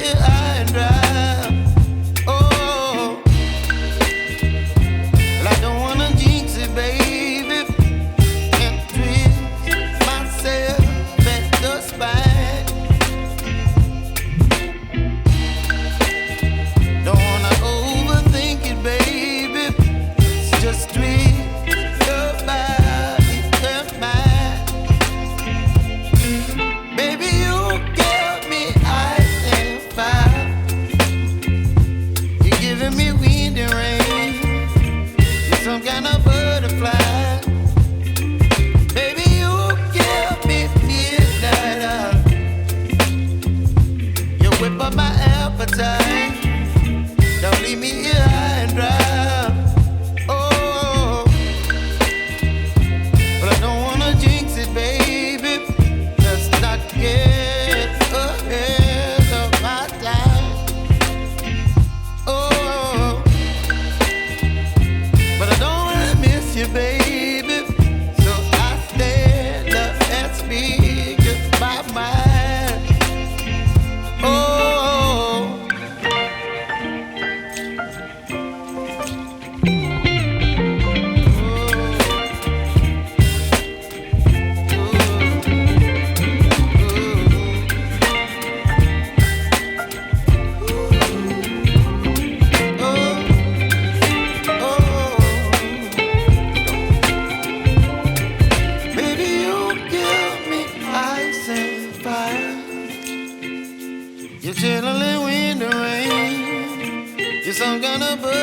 here high and dry. Oh, well, I don't wanna jinx it, baby, and twist myself at the spine. Don't wanna overthink it, baby. It's just twist your body and mine. Baby, you give me ice and fire. You're giving me wind and rain. You're some kind of butterfly. Baby, you give me midnight hour. You whip up my appetite. Don't leave me here high and dry. Oh, but I don't wanna jinx it, baby. Let's not get ahead of my time. Oh, but I don't wanna miss you, baby. So I stand up and speak just my mind. Oh. Baby, you give me ice and fire. You're chilling in wind and rain. You're some kind of bird.